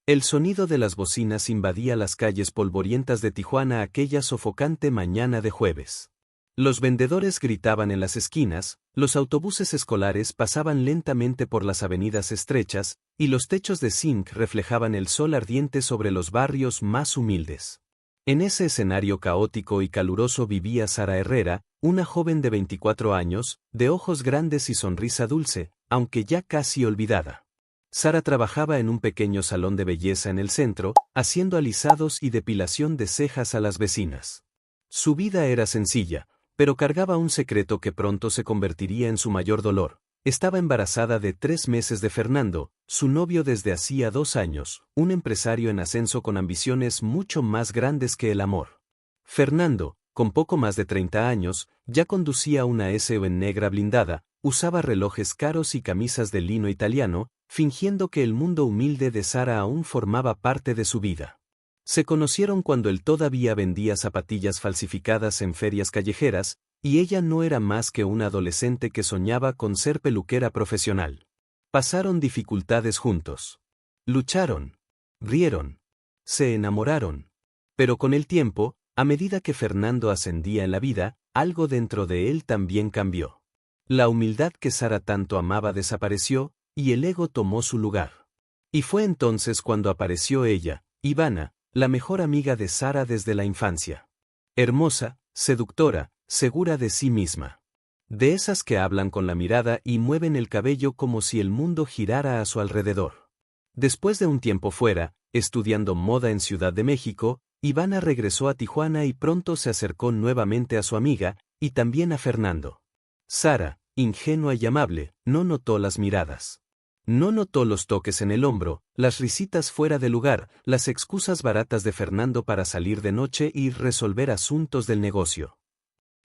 El sonido de las bocinas invadía las calles polvorientas de Tijuana aquella sofocante mañana de jueves. Los vendedores gritaban en las esquinas, los autobuses escolares pasaban lentamente por las avenidas estrechas, y los techos de zinc reflejaban el sol ardiente sobre los barrios más humildes. En ese escenario caótico y caluroso vivía Sara Herrera, una joven de 24 años, de ojos grandes y sonrisa dulce, aunque ya casi olvidada. Sara trabajaba en un pequeño salón de belleza en el centro, haciendo alisados y depilación de cejas a las vecinas. Su vida era sencilla, pero cargaba un secreto que pronto se convertiría en su mayor dolor. Estaba embarazada de 3 meses de Fernando, su novio desde hacía 2 años, un empresario en ascenso con ambiciones mucho más grandes que el amor. Fernando, con poco más de 30 años, ya conducía una SUV negra blindada, usaba relojes caros y camisas de lino italiano, fingiendo que el mundo humilde de Sara aún formaba parte de su vida. Se conocieron cuando él todavía vendía zapatillas falsificadas en ferias callejeras, y ella no era más que una adolescente que soñaba con ser peluquera profesional. Pasaron dificultades juntos. Lucharon. Rieron. Se enamoraron. Pero con el tiempo, a medida que Fernando ascendía en la vida, algo dentro de él también cambió. La humildad que Sara tanto amaba desapareció, y el ego tomó su lugar. Y fue entonces cuando apareció ella, Ivana, la mejor amiga de Sara desde la infancia. Hermosa, seductora, segura de sí misma. De esas que hablan con la mirada y mueven el cabello como si el mundo girara a su alrededor. Después de un tiempo fuera, estudiando moda en Ciudad de México, Ivana regresó a Tijuana y pronto se acercó nuevamente a su amiga, y también a Fernando. Sara, ingenua y amable, no notó las miradas. No notó los toques en el hombro, las risitas fuera de lugar, las excusas baratas de Fernando para salir de noche y resolver asuntos del negocio.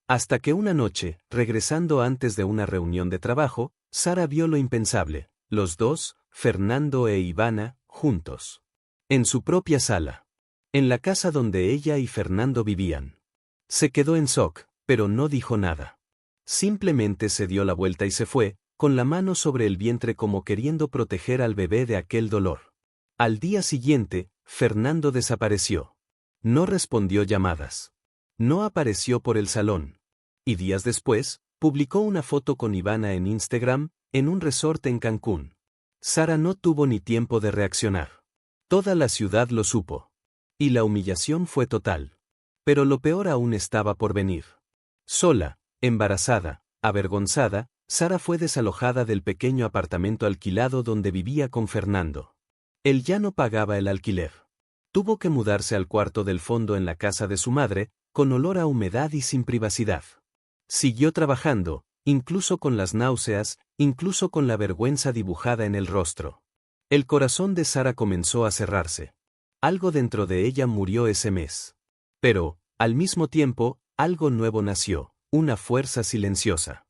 Hasta que una noche, regresando antes de una reunión de trabajo, Sara vio lo impensable, los dos, Fernando e Ivana, juntos. En su propia sala. En la casa donde ella y Fernando vivían. Se quedó en shock, pero no dijo nada. Simplemente se dio la vuelta y se fue, con la mano sobre el vientre como queriendo proteger al bebé de aquel dolor. Al día siguiente, Fernando desapareció. No respondió llamadas. No apareció por el salón. Y días después, publicó una foto con Ivana en Instagram, en un resort en Cancún. Sara no tuvo ni tiempo de reaccionar. Toda la ciudad lo supo. Y la humillación fue total. Pero lo peor aún estaba por venir. Sola, embarazada, avergonzada, Sara fue desalojada del pequeño apartamento alquilado donde vivía con Fernando. Él ya no pagaba el alquiler. Tuvo que mudarse al cuarto del fondo en la casa de su madre, con olor a humedad y sin privacidad. Siguió trabajando, incluso con las náuseas, incluso con la vergüenza dibujada en el rostro. El corazón de Sara comenzó a cerrarse. Algo dentro de ella murió ese mes. Pero, al mismo tiempo, algo nuevo nació, una fuerza silenciosa.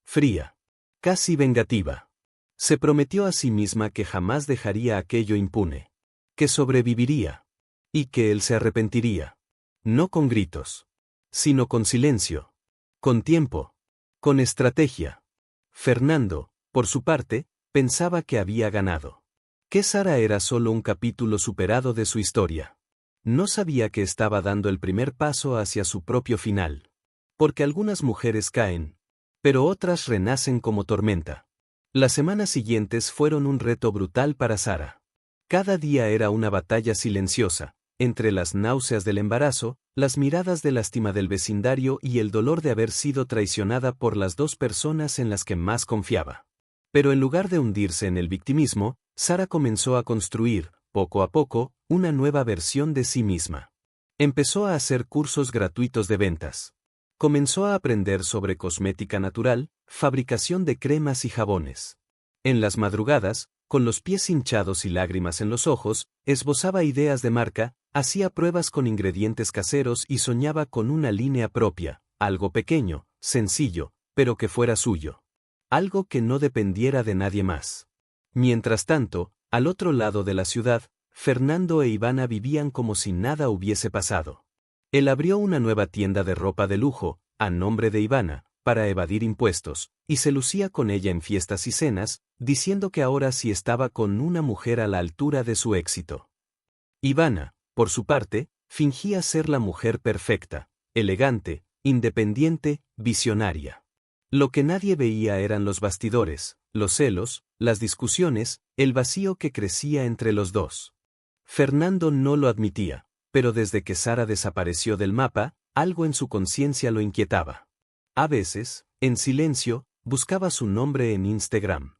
Fría. Casi vengativa. Se prometió a sí misma que jamás dejaría aquello impune. Que sobreviviría. Y que él se arrepentiría. No con gritos. Sino con silencio. Con tiempo. Con estrategia. Fernando, por su parte, pensaba que había ganado. Que Sara era solo un capítulo superado de su historia. No sabía que estaba dando el primer paso hacia su propio final. Porque algunas mujeres caen, pero otras renacen como tormenta. Las semanas siguientes fueron un reto brutal para Sara. Cada día era una batalla silenciosa, entre las náuseas del embarazo, las miradas de lástima del vecindario y el dolor de haber sido traicionada por las 2 personas en las que más confiaba. Pero en lugar de hundirse en el victimismo, Sara comenzó a construir, poco a poco, una nueva versión de sí misma. Empezó a hacer cursos gratuitos de ventas. Comenzó a aprender sobre cosmética natural, fabricación de cremas y jabones. En las madrugadas, con los pies hinchados y lágrimas en los ojos, esbozaba ideas de marca, hacía pruebas con ingredientes caseros y soñaba con una línea propia, algo pequeño, sencillo, pero que fuera suyo. Algo que no dependiera de nadie más. Mientras tanto, al otro lado de la ciudad, Fernando e Ivana vivían como si nada hubiese pasado. Él abrió una nueva tienda de ropa de lujo, a nombre de Ivana, para evadir impuestos, y se lucía con ella en fiestas y cenas, diciendo que ahora sí estaba con una mujer a la altura de su éxito. Ivana, por su parte, fingía ser la mujer perfecta, elegante, independiente, visionaria. Lo que nadie veía eran los bastidores, los celos, las discusiones, el vacío que crecía entre los dos. Fernando no lo admitía, pero desde que Sara desapareció del mapa, algo en su conciencia lo inquietaba. A veces, en silencio, buscaba su nombre en Instagram.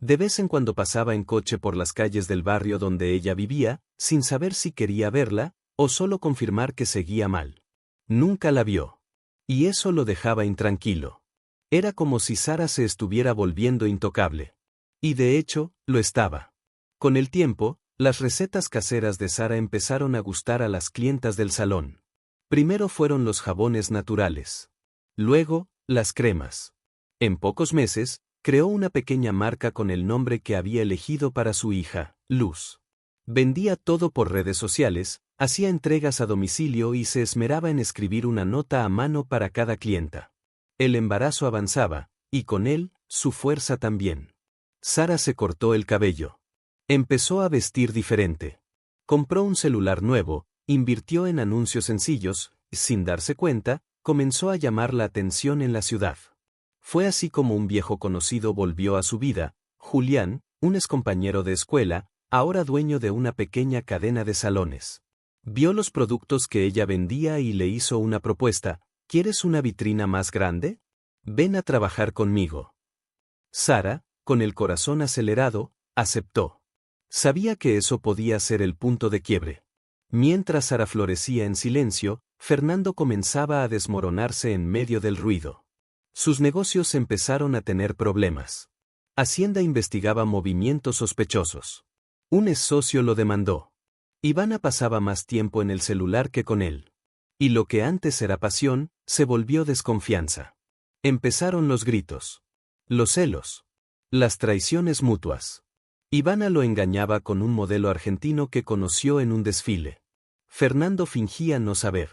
De vez en cuando pasaba en coche por las calles del barrio donde ella vivía, sin saber si quería verla, o solo confirmar que seguía mal. Nunca la vio. Y eso lo dejaba intranquilo. Era como si Sara se estuviera volviendo intocable. Y de hecho, lo estaba. Con el tiempo, las recetas caseras de Sara empezaron a gustar a las clientas del salón. Primero fueron los jabones naturales. Luego, las cremas. En pocos meses, creó una pequeña marca con el nombre que había elegido para su hija, Luz. Vendía todo por redes sociales, hacía entregas a domicilio y se esmeraba en escribir una nota a mano para cada clienta. El embarazo avanzaba, y con él, su fuerza también. Sara se cortó el cabello. Empezó a vestir diferente. Compró un celular nuevo, invirtió en anuncios sencillos, y sin darse cuenta, comenzó a llamar la atención en la ciudad. Fue así como un viejo conocido volvió a su vida, Julián, un excompañero de escuela, ahora dueño de una pequeña cadena de salones. Vio los productos que ella vendía y le hizo una propuesta: ¿quieres una vitrina más grande? Ven a trabajar conmigo. Sara, con el corazón acelerado, aceptó. Sabía que eso podía ser el punto de quiebre. Mientras Sara florecía en silencio, Fernando comenzaba a desmoronarse en medio del ruido. Sus negocios empezaron a tener problemas. Hacienda investigaba movimientos sospechosos. Un ex socio lo demandó. Ivana pasaba más tiempo en el celular que con él. Y lo que antes era pasión, se volvió desconfianza. Empezaron los gritos. Los celos. Las traiciones mutuas. Ivana lo engañaba con un modelo argentino que conoció en un desfile. Fernando fingía no saber.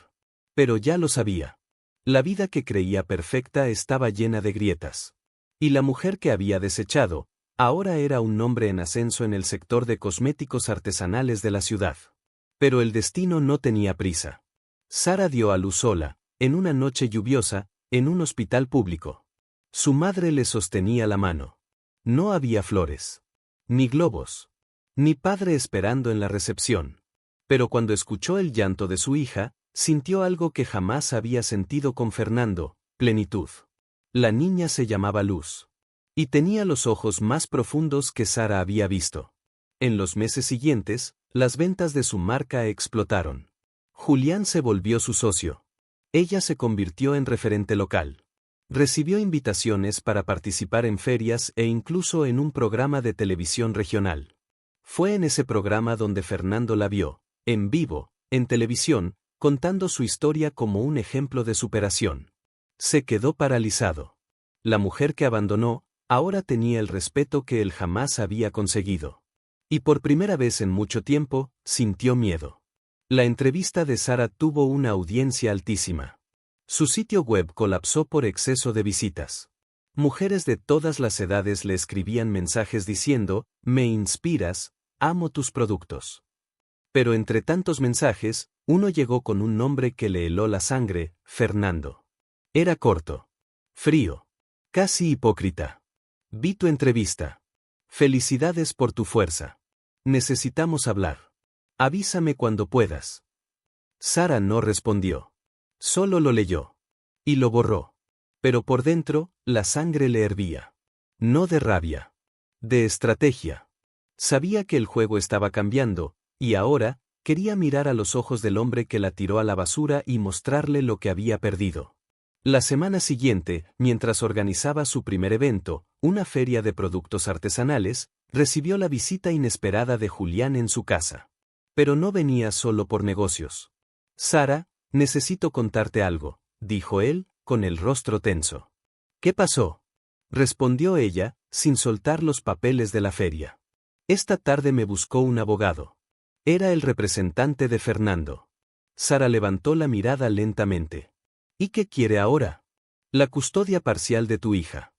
Pero ya lo sabía. La vida que creía perfecta estaba llena de grietas. Y la mujer que había desechado, ahora era un nombre en ascenso en el sector de cosméticos artesanales de la ciudad. Pero el destino no tenía prisa. Sara dio a luz sola, en una noche lluviosa, en un hospital público. Su madre le sostenía la mano. No había flores. Ni globos. Ni padre esperando en la recepción. Pero cuando escuchó el llanto de su hija, sintió algo que jamás había sentido con Fernando: plenitud. La niña se llamaba Luz. Y tenía los ojos más profundos que Sara había visto. En los meses siguientes, las ventas de su marca explotaron. Julián se volvió su socio. Ella se convirtió en referente local. Recibió invitaciones para participar en ferias e incluso en un programa de televisión regional. Fue en ese programa donde Fernando la vio, en vivo, en televisión, contando su historia como un ejemplo de superación. Se quedó paralizado. La mujer que abandonó, ahora tenía el respeto que él jamás había conseguido. Y por primera vez en mucho tiempo, sintió miedo. La entrevista de Sara tuvo una audiencia altísima. Su sitio web colapsó por exceso de visitas. Mujeres de todas las edades le escribían mensajes diciendo: «Me inspiras, amo tus productos». Pero entre tantos mensajes, uno llegó con un nombre que le heló la sangre: Fernando. Era corto. Frío. Casi hipócrita. Vi tu entrevista. Felicidades por tu fuerza. Necesitamos hablar. Avísame cuando puedas. Sara no respondió. Solo lo leyó. Y lo borró. Pero por dentro, la sangre le hervía. No de rabia. De estrategia. Sabía que el juego estaba cambiando, y ahora, quería mirar a los ojos del hombre que la tiró a la basura y mostrarle lo que había perdido. La semana siguiente, mientras organizaba su primer evento, una feria de productos artesanales, recibió la visita inesperada de Julián en su casa. Pero no venía solo por negocios. Sara, necesito contarte algo, dijo él, con el rostro tenso. ¿Qué pasó? Respondió ella, sin soltar los papeles de la feria. Esta tarde me buscó un abogado. Era el representante de Fernando. Sara levantó la mirada lentamente. ¿Y qué quiere ahora? La custodia parcial de tu hija.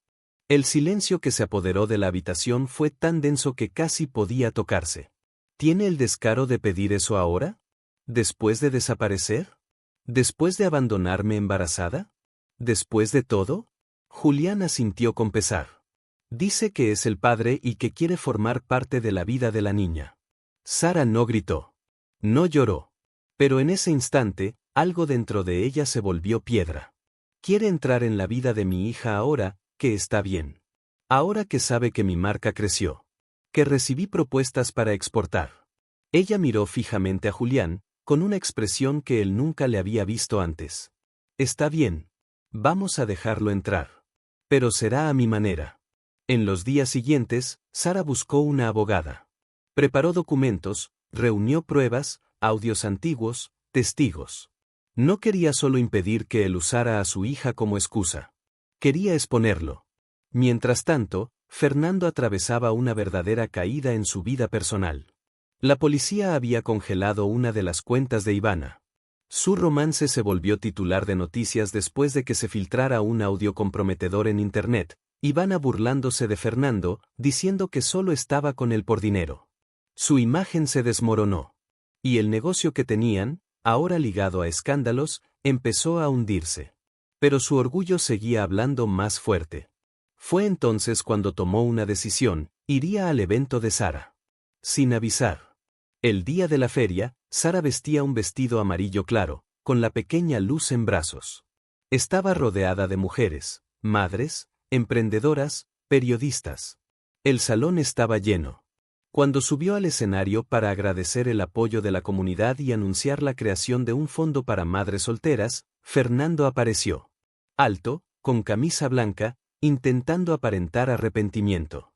El silencio que se apoderó de la habitación fue tan denso que casi podía tocarse. ¿Tiene el descaro de pedir eso ahora? ¿Después de desaparecer? ¿Después de abandonarme embarazada? ¿Después de todo? Julián asintió con pesar. Dice que es el padre y que quiere formar parte de la vida de la niña. Sara no gritó. No lloró. Pero en ese instante, algo dentro de ella se volvió piedra. Quiere entrar en la vida de mi hija ahora, que está bien. Ahora que sabe que mi marca creció. Que recibí propuestas para exportar. Ella miró fijamente a Julián, con una expresión que él nunca le había visto antes. Está bien. Vamos a dejarlo entrar. Pero será a mi manera. En los días siguientes, Sara buscó una abogada. Preparó documentos, reunió pruebas, audios antiguos, testigos. No quería solo impedir que él usara a su hija como excusa. Quería exponerlo. Mientras tanto, Fernando atravesaba una verdadera caída en su vida personal. La policía había congelado una de las cuentas de Ivana. Su romance se volvió titular de noticias después de que se filtrara un audio comprometedor en Internet, Ivana burlándose de Fernando, diciendo que solo estaba con él por dinero. Su imagen se desmoronó. Y el negocio que tenían, ahora ligado a escándalos, empezó a hundirse. Pero su orgullo seguía hablando más fuerte. Fue entonces cuando tomó una decisión: iría al evento de Sara. Sin avisar. El día de la feria, Sara vestía un vestido amarillo claro, con la pequeña luz en brazos. Estaba rodeada de mujeres, madres, emprendedoras, periodistas. El salón estaba lleno. Cuando subió al escenario para agradecer el apoyo de la comunidad y anunciar la creación de un fondo para madres solteras, Fernando apareció. Alto, con camisa blanca, intentando aparentar arrepentimiento.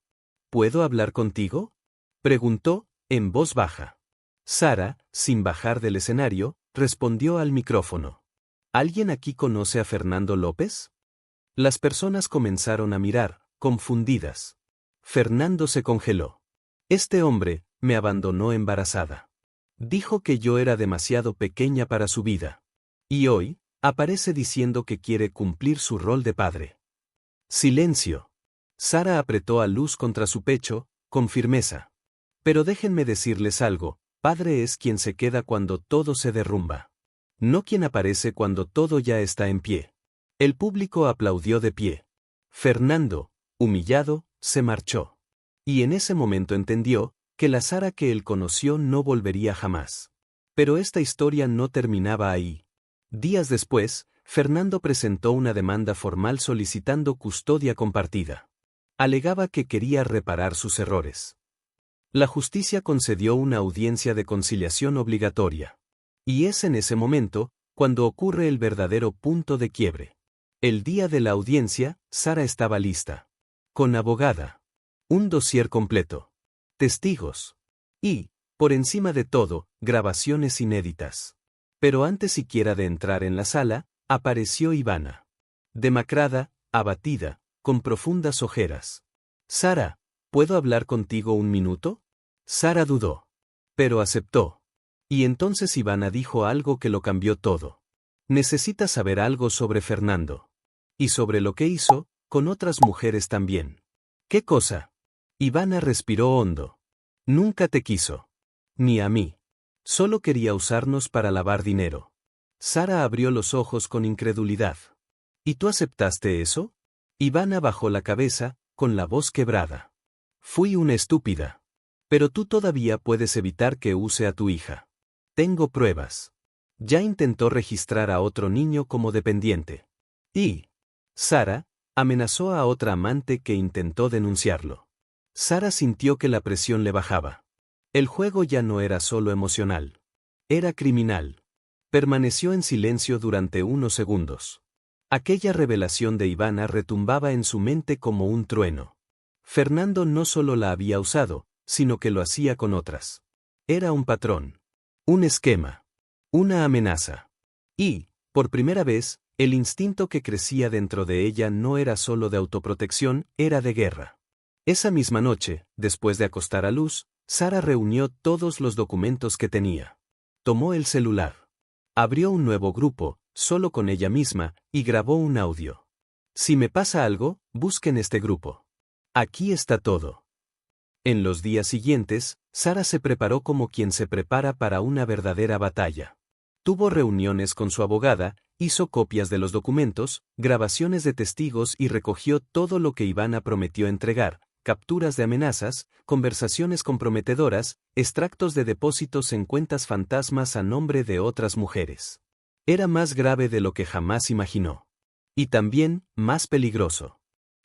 ¿Puedo hablar contigo?, preguntó, en voz baja. Sara, sin bajar del escenario, respondió al micrófono. ¿Alguien aquí conoce a Fernando López? Las personas comenzaron a mirar, confundidas. Fernando se congeló. Este hombre me abandonó embarazada. Dijo que yo era demasiado pequeña para su vida. Y hoy, aparece diciendo que quiere cumplir su rol de padre. Silencio. Sara apretó a Luz contra su pecho, con firmeza. Pero déjenme decirles algo: padre es quien se queda cuando todo se derrumba. No quien aparece cuando todo ya está en pie. El público aplaudió de pie. Fernando, humillado, se marchó. Y en ese momento entendió que la Sara que él conoció no volvería jamás. Pero esta historia no terminaba ahí. Días después, Fernando presentó una demanda formal solicitando custodia compartida. Alegaba que quería reparar sus errores. La justicia concedió una audiencia de conciliación obligatoria. Y es en ese momento cuando ocurre el verdadero punto de quiebre. El día de la audiencia, Sara estaba lista. Con abogada. Un dossier completo. Testigos. Y, por encima de todo, grabaciones inéditas. Pero antes siquiera de entrar en la sala, apareció Ivana. Demacrada, abatida, con profundas ojeras. Sara, ¿puedo hablar contigo un minuto? Sara dudó. Pero aceptó. Y entonces Ivana dijo algo que lo cambió todo. Necesitas saber algo sobre Fernando. Y sobre lo que hizo, con otras mujeres también. ¿Qué cosa? Ivana respiró hondo. Nunca te quiso. Ni a mí. Solo quería usarnos para lavar dinero. Sara abrió los ojos con incredulidad. ¿Y tú aceptaste eso? Ivana bajó la cabeza, con la voz quebrada. Fui una estúpida. Pero tú todavía puedes evitar que use a tu hija. Tengo pruebas. Ya intentó registrar a otro niño como dependiente. Y Sara amenazó a otra amante que intentó denunciarlo. Sara sintió que la presión le bajaba. El juego ya no era solo emocional. Era criminal. Permaneció en silencio durante unos segundos. Aquella revelación de Ivana retumbaba en su mente como un trueno. Fernando no solo la había usado, sino que lo hacía con otras. Era un patrón. Un esquema. Una amenaza. Y, por primera vez, el instinto que crecía dentro de ella no era solo de autoprotección, era de guerra. Esa misma noche, después de acostar a Luz, Sara reunió todos los documentos que tenía. Tomó el celular. Abrió un nuevo grupo, solo con ella misma, y grabó un audio. Si me pasa algo, busquen este grupo. Aquí está todo. En los días siguientes, Sara se preparó como quien se prepara para una verdadera batalla. Tuvo reuniones con su abogada, hizo copias de los documentos, grabaciones de testigos y recogió todo lo que Ivana prometió entregar: capturas de amenazas, conversaciones comprometedoras, extractos de depósitos en cuentas fantasmas a nombre de otras mujeres. Era más grave de lo que jamás imaginó. Y también, más peligroso.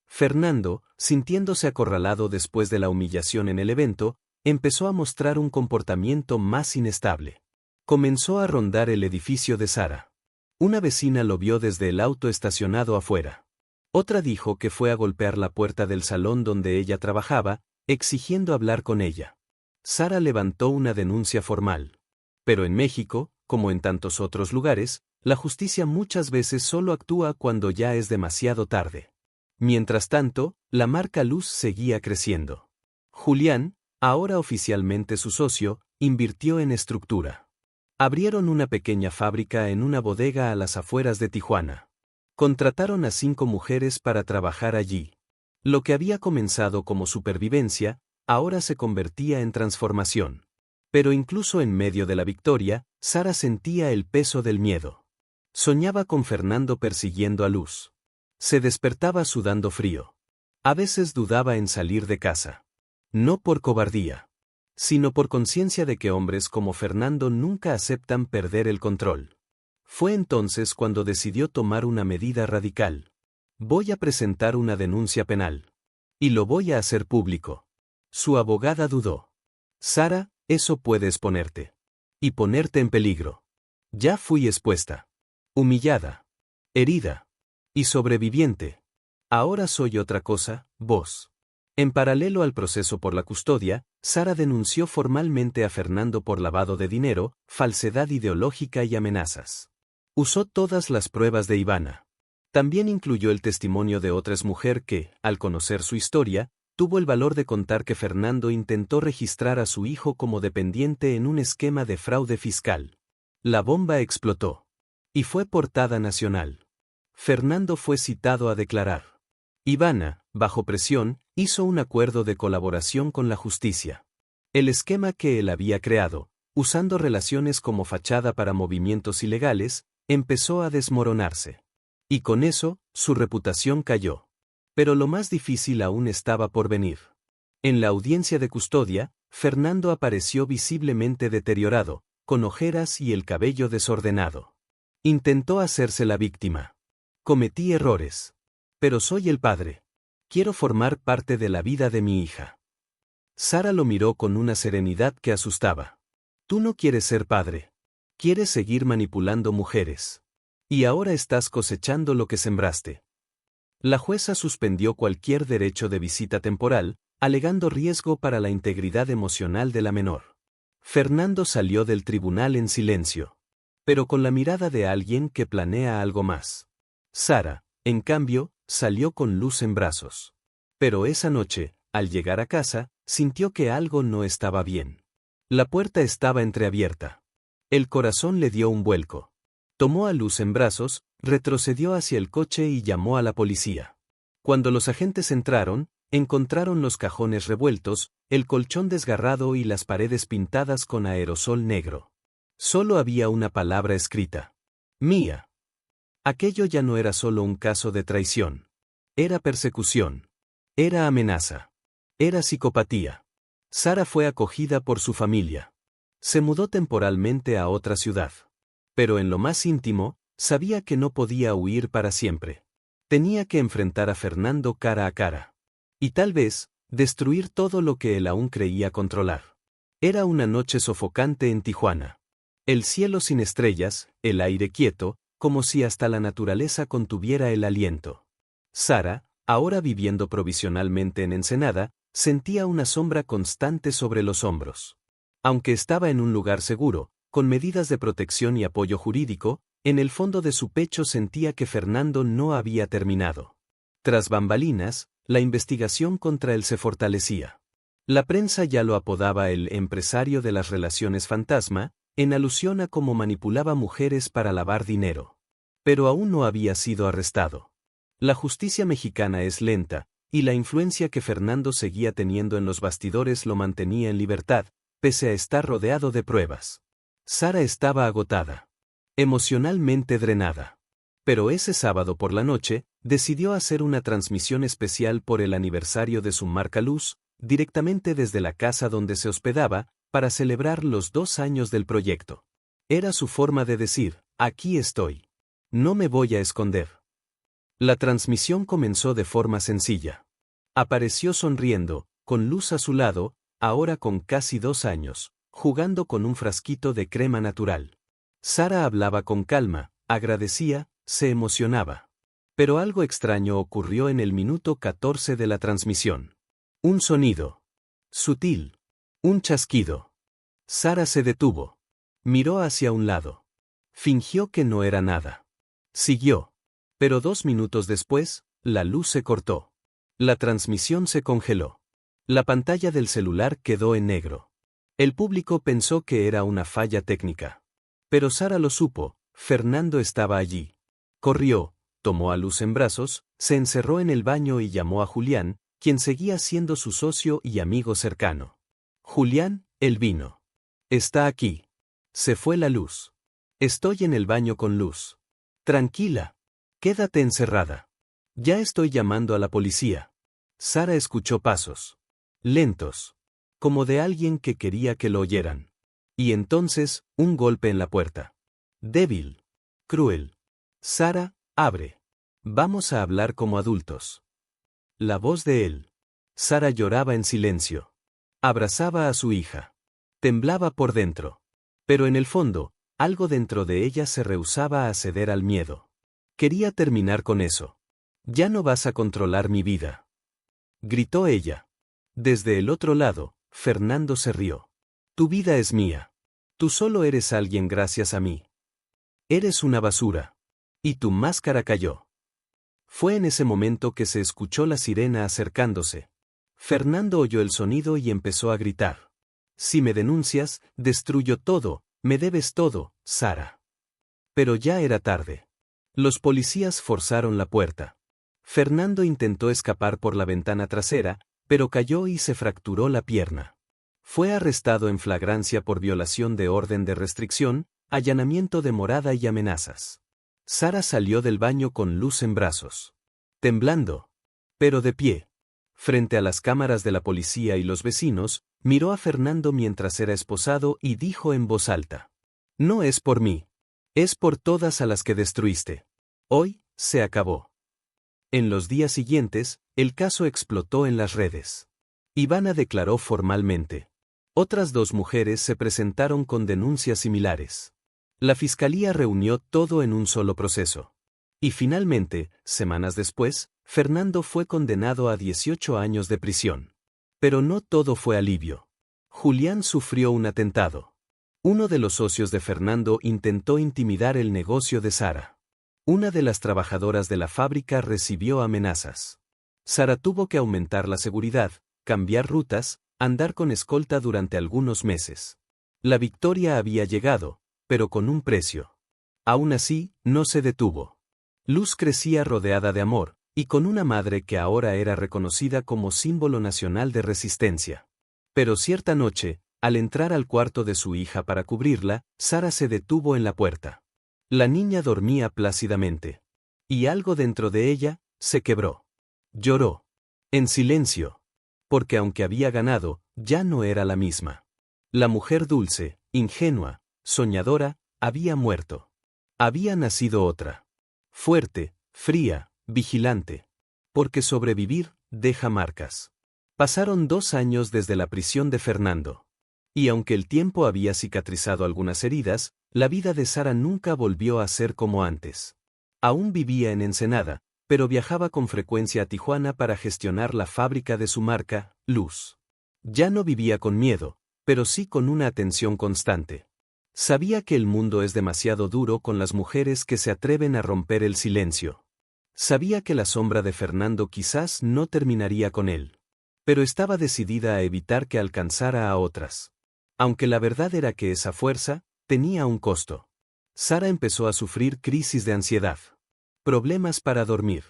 Fernando, sintiéndose acorralado después de la humillación en el evento, empezó a mostrar un comportamiento más inestable. Comenzó a rondar el edificio de Sara. Una vecina lo vio desde el auto estacionado afuera. Otra dijo que fue a golpear la puerta del salón donde ella trabajaba, exigiendo hablar con ella. Sara levantó una denuncia formal. Pero en México, como en tantos otros lugares, la justicia muchas veces solo actúa cuando ya es demasiado tarde. Mientras tanto, la marca Luz seguía creciendo. Julián, ahora oficialmente su socio, invirtió en estructura. Abrieron una pequeña fábrica en una bodega a las afueras de Tijuana. Contrataron a 5 mujeres para trabajar allí. Lo que había comenzado como supervivencia, ahora se convertía en transformación. Pero incluso en medio de la victoria, Sara sentía el peso del miedo. Soñaba con Fernando persiguiendo a Luz. Se despertaba sudando frío. A veces dudaba en salir de casa. No por cobardía, sino por conciencia de que hombres como Fernando nunca aceptan perder el control. Fue entonces cuando decidió tomar una medida radical. Voy a presentar una denuncia penal. Y lo voy a hacer público. Su abogada dudó. Sara, eso puede exponerte. Y ponerte en peligro. Ya fui expuesta. Humillada. Herida. Y sobreviviente. Ahora soy otra cosa, vos. En paralelo al proceso por la custodia, Sara denunció formalmente a Fernando por lavado de dinero, falsedad ideológica y amenazas. Usó todas las pruebas de Ivana. También incluyó el testimonio de otra mujer que, al conocer su historia, tuvo el valor de contar que Fernando intentó registrar a su hijo como dependiente en un esquema de fraude fiscal. La bomba explotó. Y fue portada nacional. Fernando fue citado a declarar. Ivana, bajo presión, hizo un acuerdo de colaboración con la justicia. El esquema que él había creado, usando relaciones como fachada para movimientos ilegales, empezó a desmoronarse. Y con eso, su reputación cayó. Pero lo más difícil aún estaba por venir. En la audiencia de custodia, Fernando apareció visiblemente deteriorado, con ojeras y el cabello desordenado. Intentó hacerse la víctima. Cometí errores. Pero soy el padre. Quiero formar parte de la vida de mi hija. Sara lo miró con una serenidad que asustaba. Tú no quieres ser padre. Quieres seguir manipulando mujeres. Y ahora estás cosechando lo que sembraste. La jueza suspendió cualquier derecho de visita temporal, alegando riesgo para la integridad emocional de la menor. Fernando salió del tribunal en silencio. Pero con la mirada de alguien que planea algo más. Sara, en cambio, salió con Luz en brazos. Pero esa noche, al llegar a casa, sintió que algo no estaba bien. La puerta estaba entreabierta. El corazón le dio un vuelco. Tomó a Luz en brazos, retrocedió hacia el coche y llamó a la policía. Cuando los agentes entraron, encontraron los cajones revueltos, el colchón desgarrado y las paredes pintadas con aerosol negro. Solo había una palabra escrita. Mía. Aquello ya no era solo un caso de traición. Era persecución. Era amenaza. Era psicopatía. Sara fue acogida por su familia. Se mudó temporalmente a otra ciudad. Pero en lo más íntimo, sabía que no podía huir para siempre. Tenía que enfrentar a Fernando cara a cara. Y tal vez, destruir todo lo que él aún creía controlar. Era una noche sofocante en Tijuana. El cielo sin estrellas, el aire quieto, como si hasta la naturaleza contuviera el aliento. Sara, ahora viviendo provisionalmente en Ensenada, sentía una sombra constante sobre los hombros. Aunque estaba en un lugar seguro, con medidas de protección y apoyo jurídico, en el fondo de su pecho sentía que Fernando no había terminado. Tras bambalinas, la investigación contra él se fortalecía. La prensa ya lo apodaba el empresario de las relaciones fantasma, en alusión a cómo manipulaba mujeres para lavar dinero. Pero aún no había sido arrestado. La justicia mexicana es lenta, y la influencia que Fernando seguía teniendo en los bastidores lo mantenía en libertad, pese a estar rodeado de pruebas. Sara estaba agotada, emocionalmente drenada. Pero ese sábado por la noche, decidió hacer una transmisión especial por el aniversario de su marca Luz, directamente desde la casa donde se hospedaba, para celebrar los 2 años del proyecto. Era su forma de decir, aquí estoy. No me voy a esconder. La transmisión comenzó de forma sencilla. Apareció sonriendo, con Luz a su lado, ahora con casi 2 años, jugando con un frasquito de crema natural. Sara hablaba con calma, agradecía, se emocionaba. Pero algo extraño ocurrió en el minuto 14 de la transmisión. Un sonido. Sutil. Un chasquido. Sara se detuvo. Miró hacia un lado. Fingió que no era nada. Siguió. Pero 2 minutos después, la luz se cortó. La transmisión se congeló. La pantalla del celular quedó en negro. El público pensó que era una falla técnica. Pero Sara lo supo, Fernando estaba allí. Corrió, tomó a Luz en brazos, se encerró en el baño y llamó a Julián, quien seguía siendo su socio y amigo cercano. Julián, él vino. Está aquí. Se fue la luz. Estoy en el baño con Luz. Tranquila. Quédate encerrada. Ya estoy llamando a la policía. Sara escuchó pasos. Lentos. Como de alguien que quería que lo oyeran. Y entonces, un golpe en la puerta. Débil. Cruel. Sara, abre. Vamos a hablar como adultos. La voz de él. Sara lloraba en silencio. Abrazaba a su hija. Temblaba por dentro. Pero en el fondo, algo dentro de ella se rehusaba a ceder al miedo. Quería terminar con eso. Ya no vas a controlar mi vida. Gritó ella. Desde el otro lado, Fernando se rió. Tu vida es mía. Tú solo eres alguien gracias a mí. Eres una basura. Y tu máscara cayó. Fue en ese momento que se escuchó la sirena acercándose. Fernando oyó el sonido y empezó a gritar. Si me denuncias, destruyo todo, me debes todo, Sara. Pero ya era tarde. Los policías forzaron la puerta. Fernando intentó escapar por la ventana trasera, pero cayó y se fracturó la pierna. Fue arrestado en flagrancia por violación de orden de restricción, allanamiento de morada y amenazas. Sara salió del baño con Luz en brazos. Temblando. Pero de pie. Frente a las cámaras de la policía y los vecinos, miró a Fernando mientras era esposado y dijo en voz alta. No es por mí. Es por todas a las que destruiste. Hoy, se acabó. En los días siguientes, el caso explotó en las redes. Ivana declaró formalmente. Otras 2 mujeres se presentaron con denuncias similares. La fiscalía reunió todo en un solo proceso. Y finalmente, semanas después, Fernando fue condenado a 18 años de prisión. Pero no todo fue alivio. Julián sufrió un atentado. Uno de los socios de Fernando intentó intimidar el negocio de Sara. Una de las trabajadoras de la fábrica recibió amenazas. Sara tuvo que aumentar la seguridad, cambiar rutas, andar con escolta durante algunos meses. La victoria había llegado, pero con un precio. Aún así, no se detuvo. Luz crecía rodeada de amor, y con una madre que ahora era reconocida como símbolo nacional de resistencia. Pero cierta noche, al entrar al cuarto de su hija para cubrirla, Sara se detuvo en la puerta. La niña dormía plácidamente. Y algo dentro de ella, se quebró. Lloró. En silencio. Porque aunque había ganado, ya no era la misma. La mujer dulce, ingenua, soñadora, había muerto. Había nacido otra. Fuerte, fría, vigilante. Porque sobrevivir, deja marcas. Pasaron 2 años desde la prisión de Fernando. Y aunque el tiempo había cicatrizado algunas heridas, la vida de Sara nunca volvió a ser como antes. Aún vivía en Ensenada, pero viajaba con frecuencia a Tijuana para gestionar la fábrica de su marca, Luz. Ya no vivía con miedo, pero sí con una atención constante. Sabía que el mundo es demasiado duro con las mujeres que se atreven a romper el silencio. Sabía que la sombra de Fernando quizás no terminaría con él. Pero estaba decidida a evitar que alcanzara a otras. Aunque la verdad era que esa fuerza tenía un costo. Sara empezó a sufrir crisis de ansiedad. Problemas para dormir.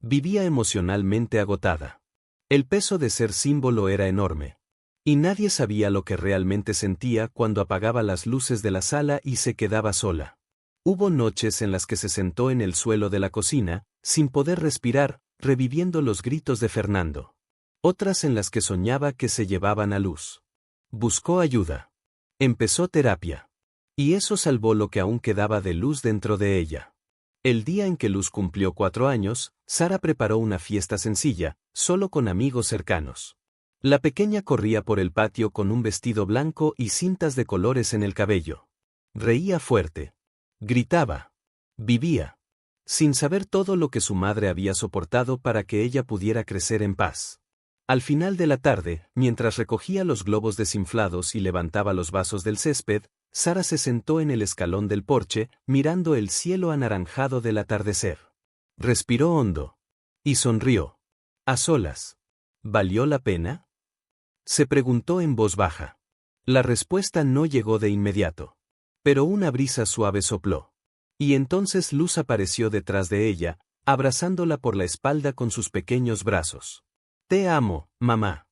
Vivía emocionalmente agotada. El peso de ser símbolo era enorme. Y nadie sabía lo que realmente sentía cuando apagaba las luces de la sala y se quedaba sola. Hubo noches en las que se sentó en el suelo de la cocina, sin poder respirar, reviviendo los gritos de Fernando. Otras en las que soñaba que se llevaban a Luz. Buscó ayuda. Empezó terapia. Y eso salvó lo que aún quedaba de Luz dentro de ella. El día en que Luz cumplió 4 años, Sara preparó una fiesta sencilla, solo con amigos cercanos. La pequeña corría por el patio con un vestido blanco y cintas de colores en el cabello. Reía fuerte. Gritaba. Vivía. Sin saber todo lo que su madre había soportado para que ella pudiera crecer en paz. Al final de la tarde, mientras recogía los globos desinflados y levantaba los vasos del césped, Sara se sentó en el escalón del porche, mirando el cielo anaranjado del atardecer. Respiró hondo. Y sonrió. A solas. ¿Valió la pena? Se preguntó en voz baja. La respuesta no llegó de inmediato. Pero una brisa suave sopló. Y entonces Luz apareció detrás de ella, abrazándola por la espalda con sus pequeños brazos. Te amo, mamá.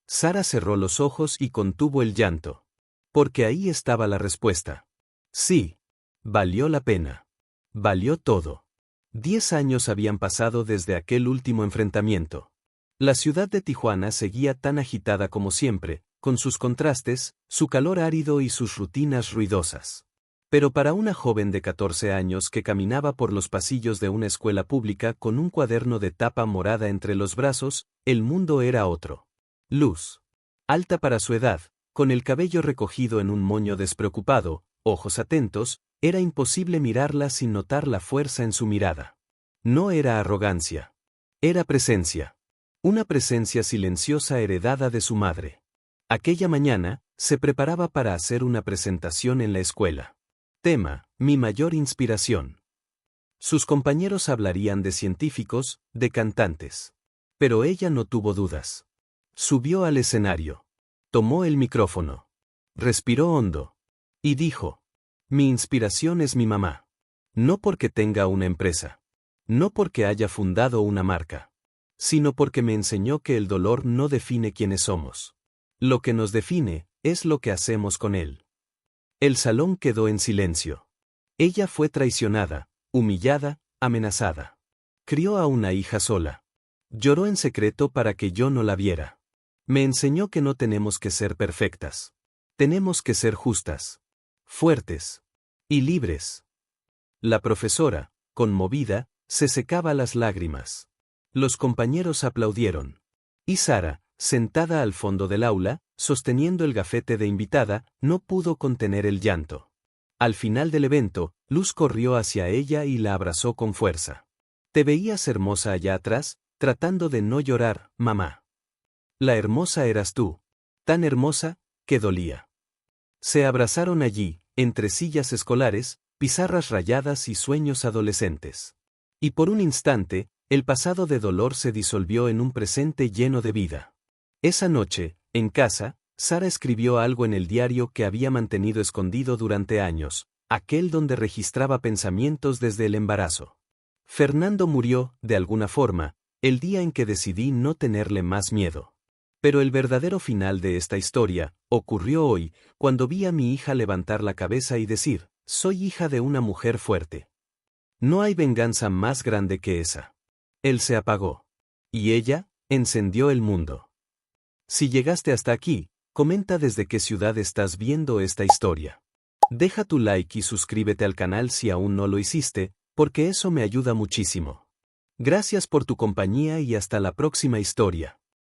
Sara cerró los ojos y contuvo el llanto. Porque ahí estaba la respuesta. Sí. Valió la pena. Valió todo. 10 años habían pasado desde aquel último enfrentamiento. La ciudad de Tijuana seguía tan agitada como siempre, con sus contrastes, su calor árido y sus rutinas ruidosas. Pero para una joven de 14 años que caminaba por los pasillos de una escuela pública con un cuaderno de tapa morada entre los brazos, el mundo era otro. Luz. Alta para su edad, con el cabello recogido en un moño despreocupado, ojos atentos, era imposible mirarla sin notar la fuerza en su mirada. No era arrogancia. Era presencia. Una presencia silenciosa heredada de su madre. Aquella mañana, se preparaba para hacer una presentación en la escuela. Tema, mi mayor inspiración. Sus compañeros hablarían de científicos, de cantantes. Pero ella no tuvo dudas. Subió al escenario. Tomó el micrófono. Respiró hondo. Y dijo: mi inspiración es mi mamá. No porque tenga una empresa. No porque haya fundado una marca. Sino porque me enseñó que el dolor no define quiénes somos. Lo que nos define, es lo que hacemos con él. El salón quedó en silencio. Ella fue traicionada, humillada, amenazada. Crió a una hija sola. Lloró en secreto para que yo no la viera. Me enseñó que no tenemos que ser perfectas. Tenemos que ser justas, fuertes y libres. La profesora, conmovida, se secaba las lágrimas. Los compañeros aplaudieron. Y Sara, sentada al fondo del aula, sosteniendo el gafete de invitada, no pudo contener el llanto. Al final del evento, Luz corrió hacia ella y la abrazó con fuerza. Te veías hermosa allá atrás, tratando de no llorar, mamá. La hermosa eras tú. Tan hermosa, que dolía. Se abrazaron allí, entre sillas escolares, pizarras rayadas y sueños adolescentes. Y por un instante, el pasado de dolor se disolvió en un presente lleno de vida. Esa noche, en casa, Sara escribió algo en el diario que había mantenido escondido durante años, aquel donde registraba pensamientos desde el embarazo. Fernando murió, de alguna forma, el día en que decidí no tenerle más miedo. Pero el verdadero final de esta historia ocurrió hoy, cuando vi a mi hija levantar la cabeza y decir: soy hija de una mujer fuerte. No hay venganza más grande que esa. Él se apagó. Y ella, encendió el mundo. Si llegaste hasta aquí, comenta desde qué ciudad estás viendo esta historia. Deja tu like y suscríbete al canal si aún no lo hiciste, porque eso me ayuda muchísimo. Gracias por tu compañía y hasta la próxima historia.